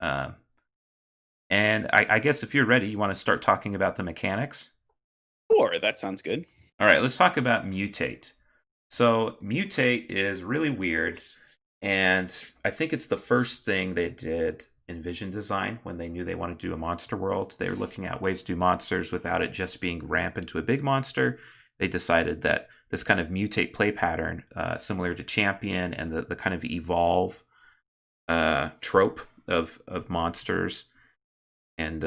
Um, and I guess if you're ready, you want to start talking about the mechanics. Sure, that sounds good. All right, let's talk about mutate. So, mutate is really weird, and I think it's the first thing they did in vision design when they knew they wanted to do a monster world. They were looking at ways to do monsters without it just being ramp into a big monster. They decided that this kind of mutate play pattern, similar to Champion and the kind of evolve trope of monsters and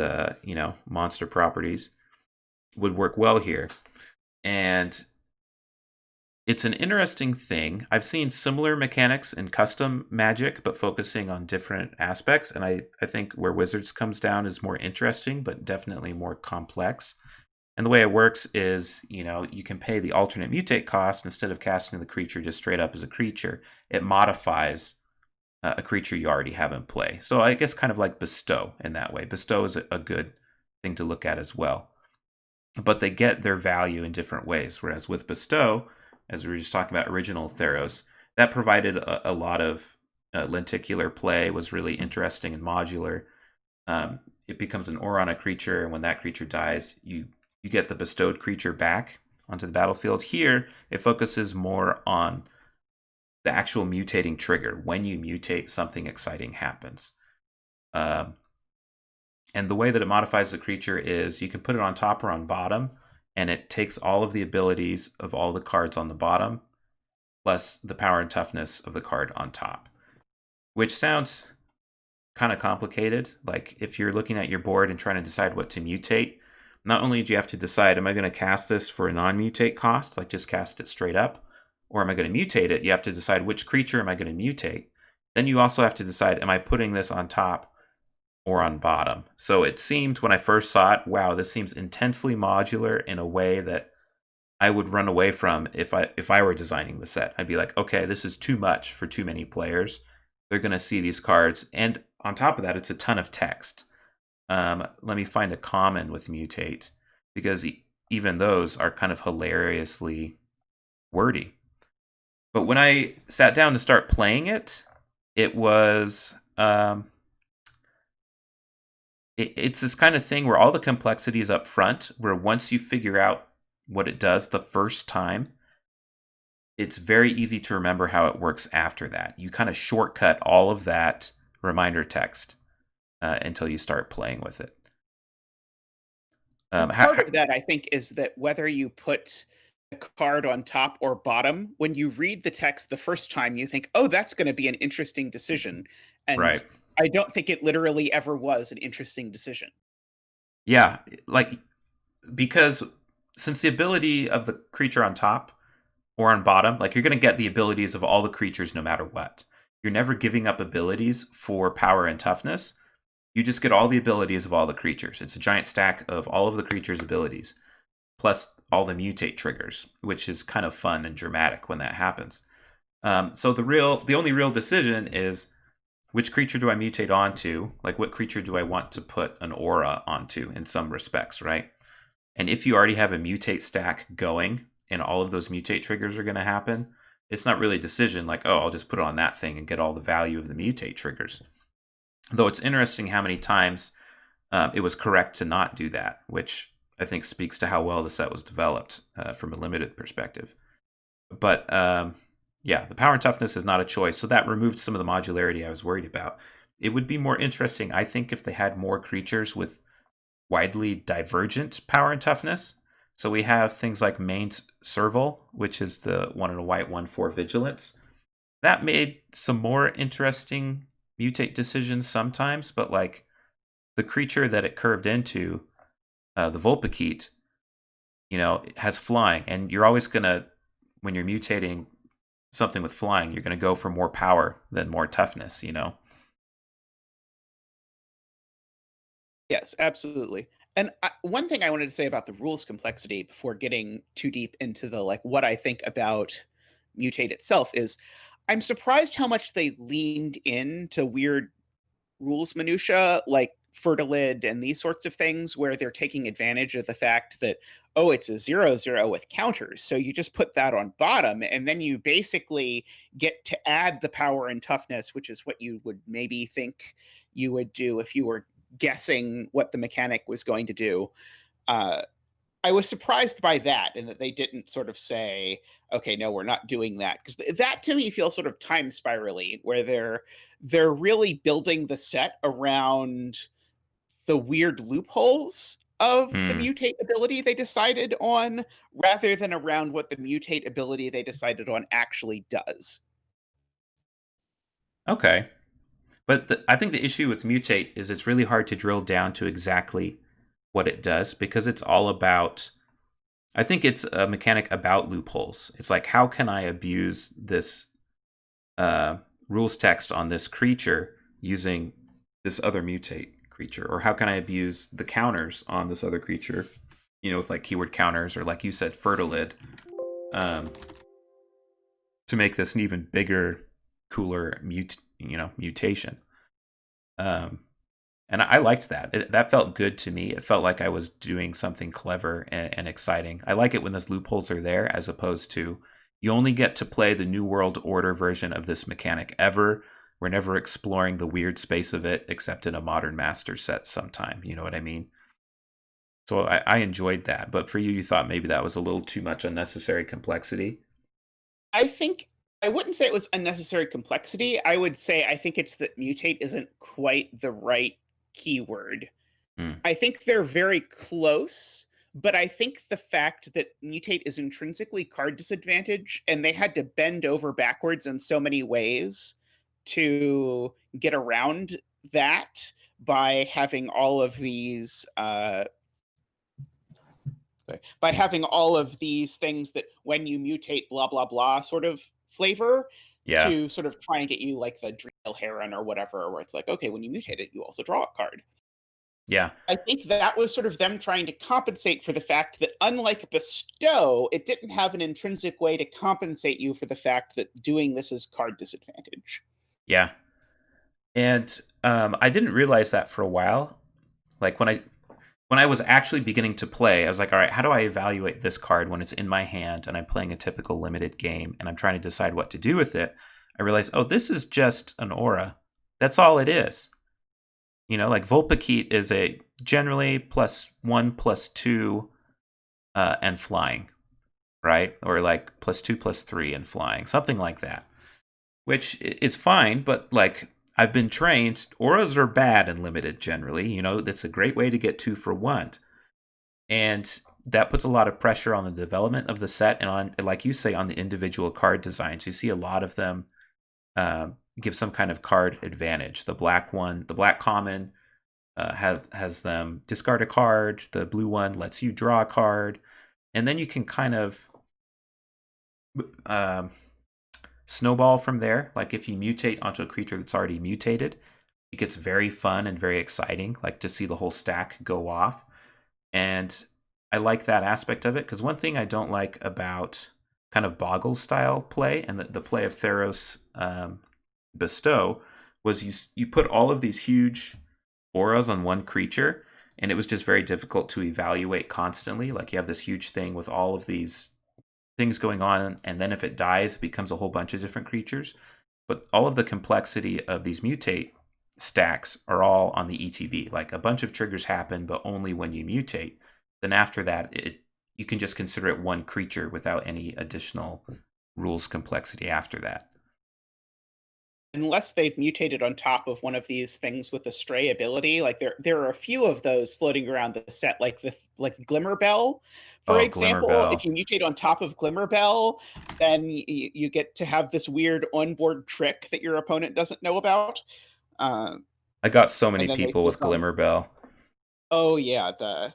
monster properties, would work well here. And it's an interesting thing. I've seen similar mechanics in custom Magic, but focusing on different aspects. And I think where Wizards comes down is more interesting, but definitely more complex. And the way it works is, you can pay the alternate mutate cost instead of casting the creature just straight up as a creature. It modifies a creature you already have in play. So I guess kind of like Bestow in that way. Bestow is a good thing to look at as well. But they get their value in different ways. Whereas with Bestow, as we were just talking about original Theros, that provided a lot of lenticular play, was really interesting and modular. It becomes an aura on a creature, and when that creature dies, you get the bestowed creature back onto the battlefield. Here, it focuses more on the actual mutating trigger. When you mutate, something exciting happens. Um, and the way that it modifies the creature is you can put it on top or on bottom, and it takes all of the abilities of all the cards on the bottom, plus the power and toughness of the card on top, which sounds kind of complicated. Like if you're looking at your board and trying to decide what to mutate, not only do you have to decide, am I going to cast this for a non mutate cost, like just cast it straight up, or am I going to mutate it? You have to decide which creature am I going to mutate. Then you also have to decide, am I putting this on top or on bottom? So it seemed when I first saw it, wow, this seems intensely modular in a way that I would run away from if I were designing the set. I'd be like, okay, this is too much for too many players. They're going to see these cards, and on top of that, it's a ton of text. Let me find a common with mutate because even those are kind of hilariously wordy. But when I sat down to start playing it, it was it's this kind of thing where all the complexity is up front. Where once you figure out what it does the first time, it's very easy to remember how it works after that. You kind of shortcut all of that reminder text until you start playing with it. And How, part of that, I think, is that whether you put the card on top or bottom, when you read the text the first time, you think, oh, that's going to be an interesting decision. And right? I don't think it literally ever was an interesting decision. Yeah, like because since the ability of the creature on top or on bottom, like you're going to get the abilities of all the creatures no matter what. You're never giving up abilities for power and toughness. You just get all the abilities of all the creatures. It's a giant stack of all of the creatures' abilities, plus all the mutate triggers, which is kind of fun and dramatic when that happens. So the only real decision is which creature do I mutate onto? Like what creature do I want to put an aura onto in some respects, right? And if you already have a mutate stack going and all of those mutate triggers are going to happen, it's not really a decision like, oh, I'll just put it on that thing and get all the value of the mutate triggers. Though it's interesting how many times it was correct to not do that, which I think speaks to how well the set was developed from a limited perspective. But yeah, the power and toughness is not a choice, so that removed some of the modularity I was worried about. It would be more interesting, I think, if they had more creatures with widely divergent power and toughness. So we have things like Main Serval, which is the one in a white 1/4 vigilance. That made some more interesting mutate decisions sometimes, but like the creature that it curved into, the Vulpikeet, has flying, and you're always gonna, when you're mutating something with flying, you're gonna go for more power than more toughness. Yes, absolutely. And one thing I wanted to say about the rules complexity before getting too deep into the like what I think about Mutate itself is I'm surprised how much they leaned into weird rules minutia like fertilid and these sorts of things where they're taking advantage of the fact that oh it's a 0/0 with counters so you just put that on bottom and then you basically get to add the power and toughness which is what you would maybe think you would do if you were guessing what the mechanic was going to do. Uh, I was surprised by that, and that they didn't sort of say, "Okay, no, we're not doing that," because that to me feels sort of time spirally, where they're really building the set around the weird loopholes of the Hmm. mutate ability they decided on, rather than around what the mutate ability they decided on actually does. Okay. But I think the issue with mutate is it's really hard to drill down to exactly what it does because it's all about. I think it's a mechanic about loopholes. It's like how can I abuse this uh, rules text on this creature using this other mutate creature, or how can I abuse the counters on this other creature? With like keyword counters or like you said, fertilid, um, to make this an even bigger, cooler mutation. Um, and I liked that. That felt good to me. It felt like I was doing something clever and exciting. I like it when those loopholes are there, as opposed to you only get to play the New World Order version of this mechanic ever. We're never exploring the weird space of it except in a modern master set sometime. You know what I mean? So I enjoyed that. But for you, you thought maybe that was a little too much unnecessary complexity. I think I wouldn't say it was unnecessary complexity. I would say I think it's that mutate isn't quite the right keyword. Hmm. I think they're very close, but I think the fact that mutate is intrinsically card disadvantage and they had to bend over backwards in so many ways to get around that by having all of these by having all of these things that when you mutate blah blah blah sort of flavor, Yeah. to sort of try and get you like the Dreal Heron or whatever, where it's like, okay, when you mutate it, you also draw a card. Yeah. I think that was sort of them trying to compensate for the fact that, unlike Bestow, it didn't have an intrinsic way to compensate you for the fact that doing this is card disadvantage. Yeah. And I didn't realize that for a while. Like when I was actually beginning to play, I was like, all right, how do I evaluate this card when it's in my hand and I'm playing a typical limited game and I'm trying to decide what to do with it? I realized, oh, this is just an aura. That's all it is. Like Volpakit is a generally +1, +2, and flying, right? Or like +2, +3 and flying, something like that, which is fine, but like I've been trained, auras are bad and limited generally. That's a great way to get 2 for 1. And that puts a lot of pressure on the development of the set and on, like you say, on the individual card designs. You see a lot of them give some kind of card advantage. The black common has them discard a card. The blue one lets you draw a card, and then you can kind of um, snowball from there. Like if you mutate onto a creature that's already mutated, it gets very fun and very exciting, like to see the whole stack go off. And I like that aspect of it because one thing I don't like about kind of Boggle style play and the play of Theros Bestow was you put all of these huge auras on one creature, and it was just very difficult to evaluate constantly. Like you have this huge thing with all of these things going on, and then if it dies, it becomes a whole bunch of different creatures. But all of the complexity of these mutate stacks are all on the ETB. Like a bunch of triggers happen, but only when you mutate. Then after that, you can just consider it one creature without any additional rules complexity after that. Unless they've mutated on top of one of these things with a stray ability, like there are a few of those floating around the set, like Glimmer Bell, for Oh, Glimmer example. If Bell. you mutate on top of Glimmer Bell, then you get to have this weird onboard trick that your opponent doesn't know about. Uh, I got so many and then they people with become, Glimmer Bell. oh yeah, the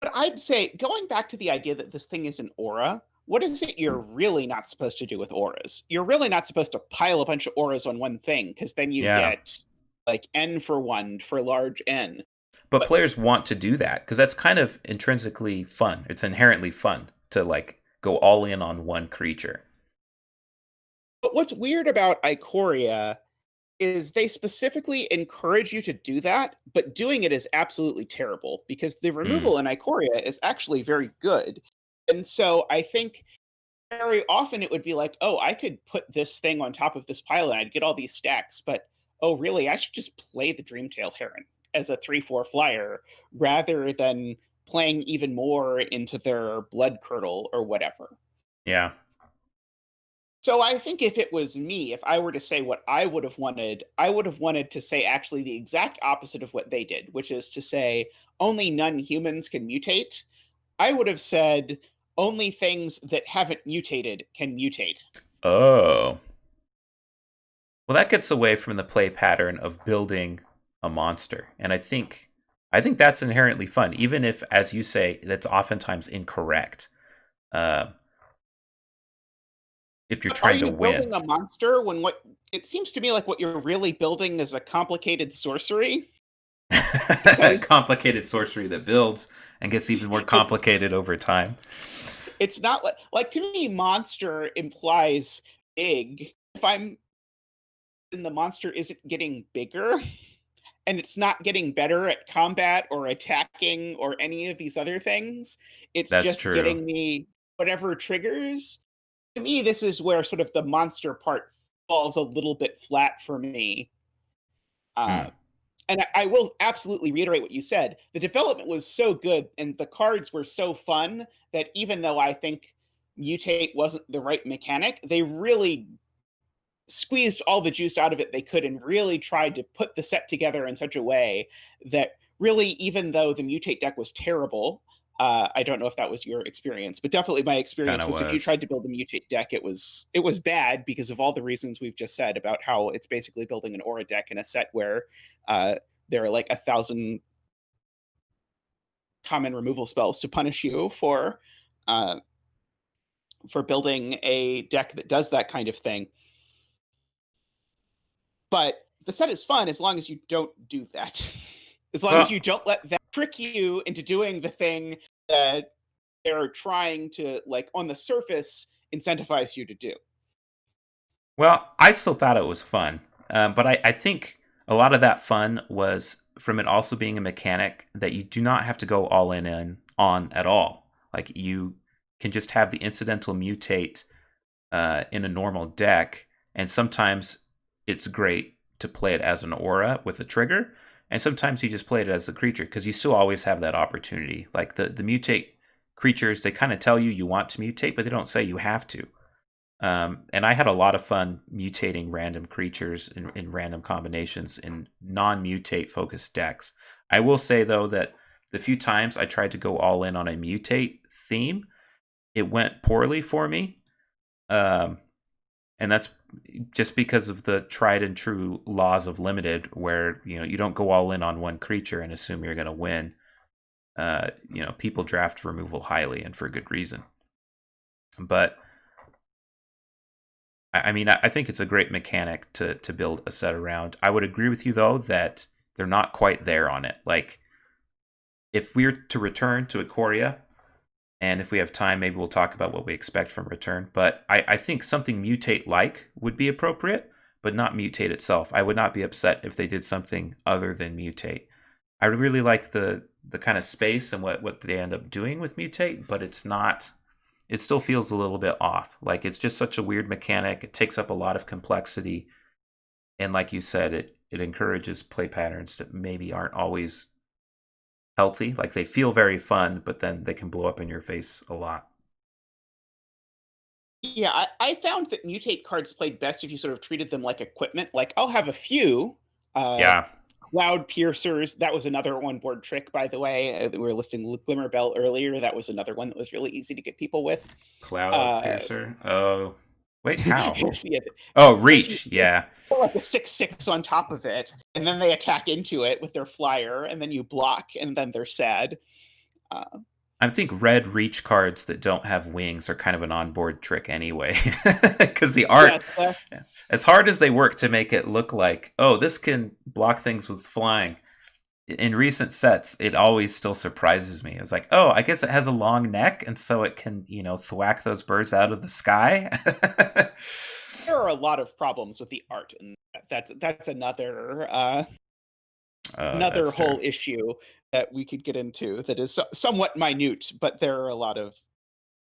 but I'd say, going back to the idea that this thing is an aura, what is it you're really not supposed to do with auras? You're really not supposed to pile a bunch of auras on one thing, because then you Yeah. get like N for one for large N. But But players want to do that because that's kind of intrinsically fun. It's inherently fun to like go all in on one creature. what's weird about Ikoria is they specifically encourage you to do that, but doing it is absolutely terrible, because the Hmm. removal in Ikoria is actually very good. And so I think very often it would be like, oh, I could put this thing on top of this pile and I'd get all these stacks. But oh, really? I should just play the Dreamtail Heron as a 3/4 flyer rather than playing even more into their blood curdle or whatever. Yeah. So I think if it was me, if I were to say what I would have wanted to say actually the exact opposite of what they did, which is to say only non-humans can mutate. I would have said only things that haven't mutated can mutate. Oh. Well, that gets away from the play pattern of building a monster. And I think that's inherently fun, even if, as you say, that's oftentimes incorrect. Uh, if you're Are trying to you win. building a monster when what it seems to me like what you're really building is a complicated sorcery? Because Complicated sorcery that builds and gets even more it complicated over time. it's not like to me monster implies big. If I'm and the monster isn't getting bigger and it's not getting better at combat or attacking or any of these other things, it's That's just true. getting me whatever triggers. To me, this is where sort of the monster part falls a little bit flat for me. Uh, Hmm. and I will absolutely reiterate what you said. The development was so good and the cards were so fun that even though I think mutate wasn't the right mechanic, they really squeezed all the juice out of it they could and really tried to put the set together in such a way that really, even though the mutate deck was terrible, I don't know if that was your experience, but definitely my Kind experience of was if you was. tried to build a mutate deck, it was bad because of all the reasons we've just said about how it's basically building an aura deck in a set where uh, there are like 1,000 common removal spells to punish you uh, for building a deck that does that kind of thing. But the set is fun as long as you don't do that. As long as Well, you don't let that trick you into doing the thing that they're trying to, like, on the surface, incentivize you to do. well, I still thought it was fun, but I think a lot of that fun was from it also being a mechanic that you do not have to go all in on at all. Like you can just have the incidental mutate in a normal deck, and sometimes it's great to play it as an aura with a trigger, and sometimes you just play it as a creature because you still always have that opportunity. Like the mutate creatures, they kind of tell you want to mutate, but they don't say you have to. And I had a lot of fun mutating random creatures in random combinations in non-mutate focused decks. I will say though that the few times I tried to go all in on a mutate theme, it went poorly for me. Um, and that's just because of the tried and true laws of limited, where you don't go all in on one creature and assume you're going to win. People draft removal highly and for good reason. But I mean, I think it's a great mechanic to build a set around. I would agree with you though that they're not quite there on it. Like if we're to return to Ikoria, and if we have time, maybe we'll talk about what we expect from return. But I think something mutate like would be appropriate, but not mutate itself. I would not be upset if they did something other than mutate. I really like the kind of space and what they end up doing with mutate, but it's not. It still feels a little bit off. Like it's just such a weird mechanic. It takes up a lot of complexity, and like you said, it encourages play patterns that maybe aren't always healthy. Like they feel very fun, but then they can blow up in your face a lot. Yeah, I found that mutate cards played best if you sort of treated them like equipment. Like, I'll have a few uh, Yeah, Cloud Piercers. That was another on-board trick, by the way. We were listing Glimmer Bell earlier. That was another one that was really easy to get people with. Cloud Uh, Piercer. Oh, wait, how? yeah, Oh, because you Reach. Yeah, put like a 6/6 on top of it, and then they attack into it with their flyer, and then you block, and then they're sad. Uh, I think red Reach cards that don't have wings are kind of an onboard trick anyway, because the yeah, art, as hard as they work to make it look like, oh, this can block things with flying. In recent sets, it always still surprises me. It's like, oh, I guess it has a long neck, and so it can, thwack those birds out of the sky. there are a lot of problems with the art, and that's another That's true. whole issue that we could get into that is somewhat minute, but there are a lot of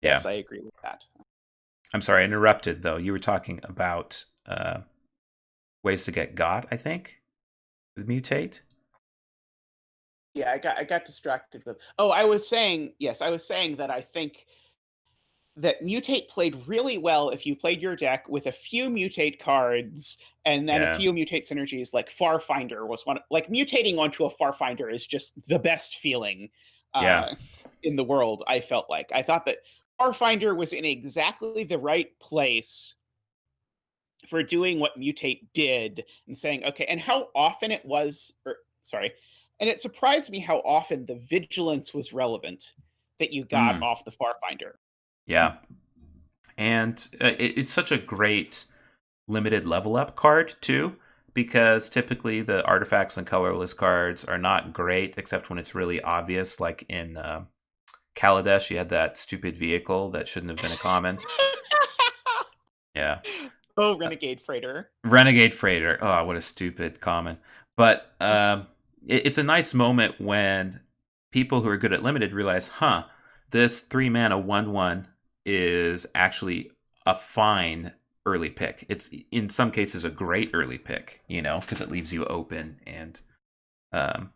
Yeah. yes, I agree with that. I'm sorry, I interrupted though. You were talking about ways to get got, I think, with mutate. Yeah, I got distracted with. Oh, I was saying yes. I was saying that I think that mutate played really well if you played your deck with a few mutate cards and then a Yeah. few mutate synergies. Like Farfinder was one. Like mutating onto a Farfinder is just the best feeling Yeah. uh, in the world. I felt like I thought that Farfinder was in exactly the right place for doing what mutate did and saying okay, and how often it was. Or sorry, and it surprised me how often the vigilance was relevant that you got Mm, off the Farfinder. yeah. And it's such a great limited level up card too, because typically the artifacts and colorless cards are not great except when it's really obvious. Like in Kaladesh, you had that stupid vehicle that shouldn't have been a common. Yeah. Oh, Uh, Renegade Freighter. Renegade Freighter. Oh, what a stupid common. But it's a nice moment when people who are good at limited realize, huh, this 3 mana 1/1 is actually a fine early pick. It's in some cases a great early pick, because it leaves you open and um,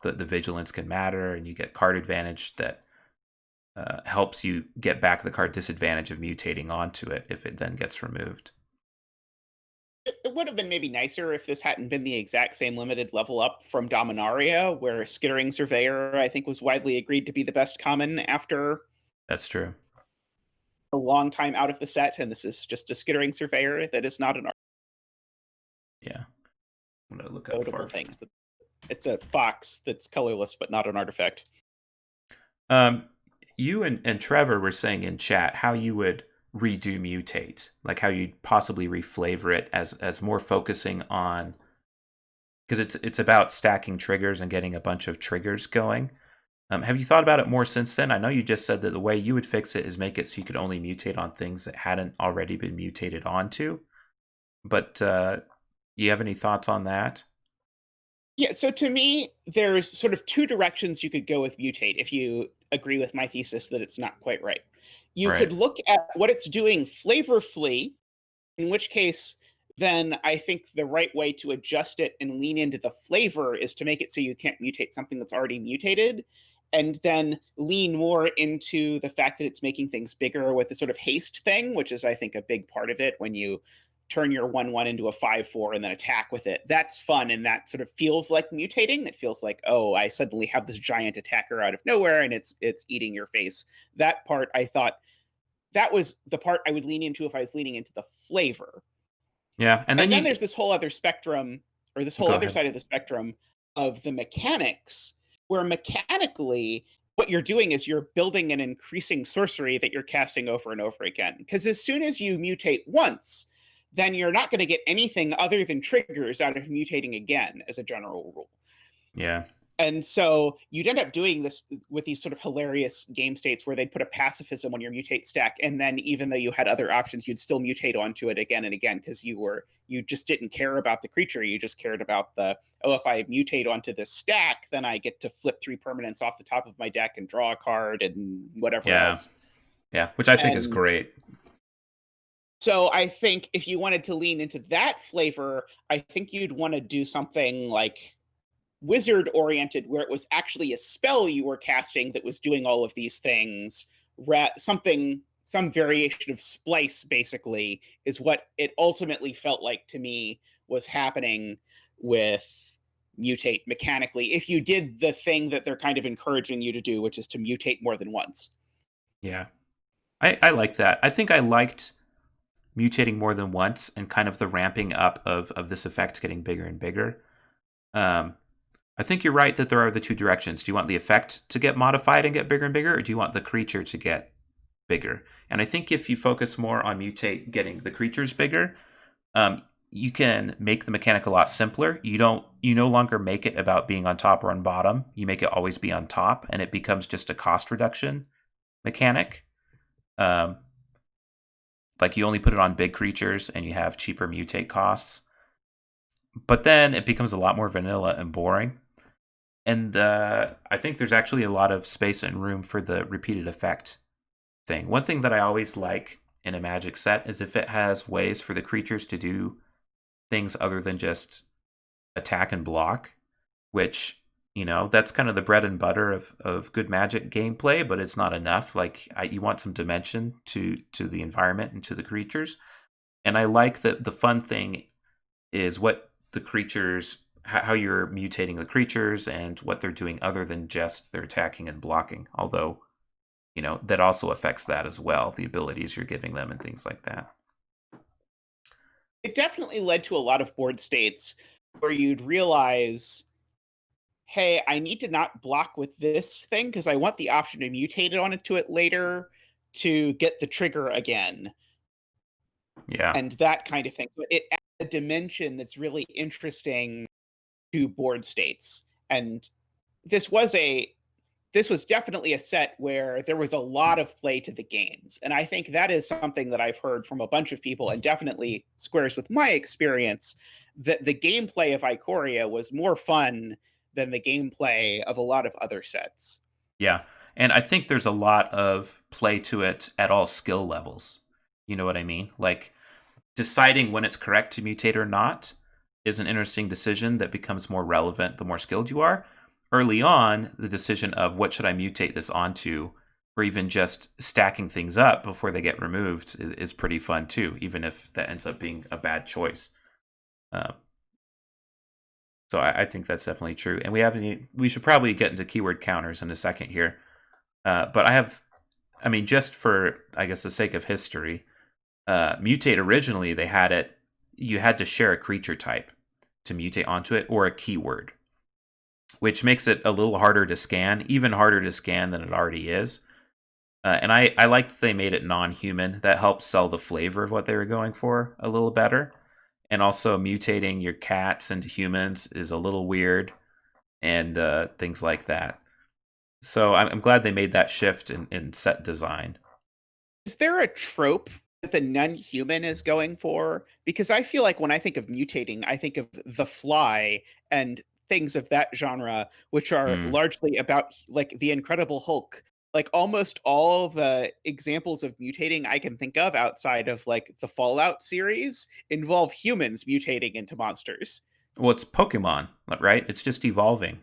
the vigilance can matter and you get card advantage that helps you get back the card disadvantage of mutating onto it if it then gets removed. It would have been maybe nicer if this hadn't been the exact same limited level up from Dominaria, where Skittering Surveyor, I think, was widely agreed to be the best common after That's true. a long time out of the set. And this is just a Skittering Surveyor that is not an Yeah. I'm going to look up notable Farf. thing. It's a fox that's colorless, but not an artifact. Um, you and Trevor were saying in chat how you would redo mutate, like how you'd possibly reflavor it as more focusing on because it's about stacking triggers and getting a bunch of triggers going. Have you thought about it more since then? I know you just said that the way you would fix it is make it so you could only mutate on things that hadn't already been mutated onto. But you have any thoughts on that? Yeah, so to me, there's sort of two directions you could go with mutate if you agree with my thesis that it's not quite right. You Right. could look at what it's doing flavorfully, in which case, then I think the right way to adjust it and lean into the flavor is to make it so you can't mutate something that's already mutated, and then lean more into the fact that it's making things bigger with the sort of haste thing, which is, I think, a big part of it when you turn your 1/1 into a 5/4 and then attack with it. That's fun, and that sort of feels like mutating. It feels like, oh, I suddenly have this giant attacker out of nowhere and it's eating your face. That part I thought that was the part I would lean into if I was leaning into the flavor. Yeah, and then And then you there's this whole other spectrum, or this whole go other ahead. side of the spectrum of the mechanics, where mechanically, what you're doing is you're building an increasing sorcery that you're casting over and over again. Because as soon as you mutate once, then you're not going to get anything other than triggers out of mutating again, as a general rule. Yeah, And so you'd end up doing this with these sort of hilarious game states where they'd put a pacifism on your mutate stack, and then even though you had other options, you'd still mutate onto it again and again because you just didn't care about the creature. You just cared about the, oh, if I mutate onto this stack, then I get to flip 3 permanents off the top of my deck and draw a card and whatever yeah, else. yeah, which I think is And great. so I think if you wanted to lean into that flavor, I think you'd want to do something like wizard oriented where it was actually a spell you were casting that was doing all of these things. Some variation of splice basically is what it ultimately felt like to me was happening with mutate mechanically if you did the thing that they're kind of encouraging you to do, which is to mutate more than once. Yeah, I like that. I think I liked mutating more than once and kind of the ramping up of this effect getting bigger and bigger. Um, I think you're right that there are the two directions. Do you want the effect to get modified and get bigger and bigger, or do you want the creature to get bigger? And I think if you focus more on mutate getting the creatures bigger, you can make the mechanic a lot simpler. You no longer make it about being on top or on bottom. You make it always be on top, and it becomes just a cost reduction mechanic. Um, like you only put it on big creatures, and you have cheaper mutate costs. But then it becomes a lot more vanilla and boring. And I think there's actually a lot of space and room for the repeated effect thing. One thing that I always like in a magic set is if it has ways for the creatures to do things other than just attack and block, which that's kind of the bread and butter of good Magic gameplay, but it's not enough. Like you want some dimension to the environment and to the creatures, and I like that the fun thing is what the creatures, how you're mutating the creatures and what they're doing other than just their attacking and blocking. Although that also affects that as well, the abilities you're giving them and things like that. It definitely led to a lot of board states where you'd realize, hey, I need to not block with this thing because I want the option to mutate it onto it later to get the trigger again, Yeah. and that kind of thing. So it adds a dimension that's really interesting to board states. And this was a this was definitely a set where there was a lot of play to the games. And I think that is something that I've heard from a bunch of people, and definitely squares with my experience, that the gameplay of Ikoria was more fun than the gameplay of a lot of other sets. Yeah. And I think there's a lot of play to it at all skill levels. You know what I mean? Like deciding when it's correct to mutate or not is an interesting decision that becomes more relevant the more skilled you are. Early on, the decision of what should I mutate this onto, or even just stacking things up before they get removed, is pretty fun too, even if that ends up being a bad choice. Uh, so I think that's definitely true. And we should probably get into keyword counters in a second here. But I mean, just for, I guess, the sake of history, mutate originally, you had to share a creature type to mutate onto it or a keyword, which makes it a little harder to scan, even harder to scan than it already is. And I like that they made it non-human. That helps sell the flavor of what they were going for a little better. And also mutating your cats into humans is a little weird, and things like that. So I'm glad they made that shift in set design. Is there a trope that the non-human is going for? Because I feel like when I think of mutating, I think of The Fly and things of that genre, which are Mm. largely about like the Incredible Hulk. Like almost all the examples of mutating I can think of outside of like the Fallout series involve humans mutating into monsters. Well, it's Pokemon, right? It's just evolving,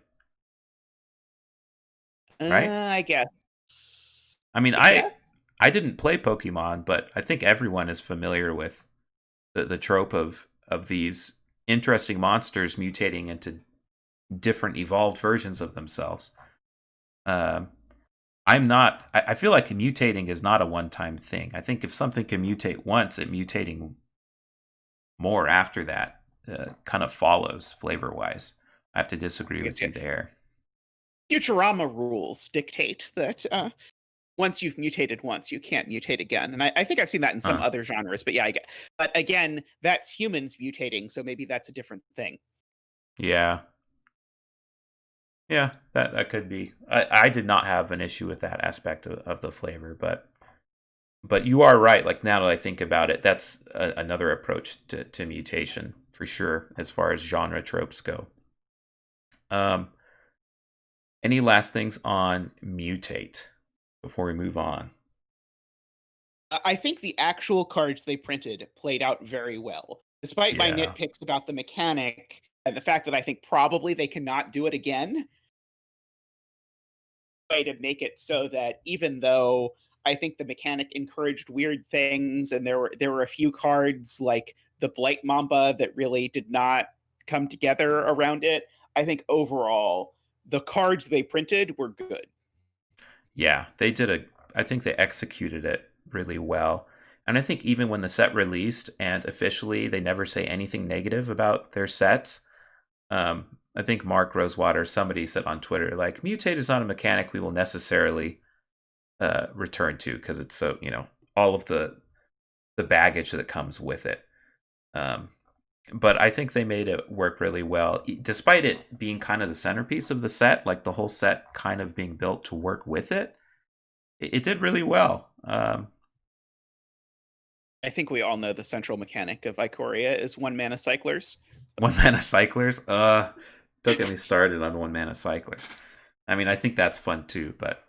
right? I guess. I mean, I guess. I didn't play Pokemon, but I think everyone is familiar with the trope of these interesting monsters mutating into different evolved versions of themselves. Um, I'm not. I feel like mutating is not a one-time thing. I think if something can mutate once, it mutating more after that kind of follows flavor-wise. I have to disagree I with guess, you yeah. there. Futurama rules dictate that once you've mutated once, you can't mutate again. And I think I've seen that in some Huh. other genres, but yeah, I get. But again, that's humans mutating, so maybe that's a different thing. Yeah. Yeah, that could be. I did not have an issue with that aspect of the flavor, but you are right. Like now that I think about it, that's another approach to mutation for sure, as far as genre tropes go. Um, any last things on mutate before we move on? I think the actual cards they printed played out very well, despite my Yeah, nitpicks about the mechanic and the fact that I think probably they cannot do it again. Way to make it so that even though I think the mechanic encouraged weird things, and there were a few cards like the Blight Mamba that really did not come together around it. I think overall the cards they printed were good. yeah, they did a. I think they executed it really well, and I think even when the set released and officially, they never say anything negative about their sets. I think Mark Rosewater, somebody said on Twitter, like, mutate is not a mechanic we will necessarily return to because it's so, all of the baggage that comes with it. Um, but I think they made it work really well, despite it being kind of the centerpiece of the set, like the whole set kind of being built to work with it. It did really well. I think we all know the central mechanic of Ikoria is one mana cyclers. One mana cyclers. Don't get me started on one mana cyclers. I mean, I think that's fun too, but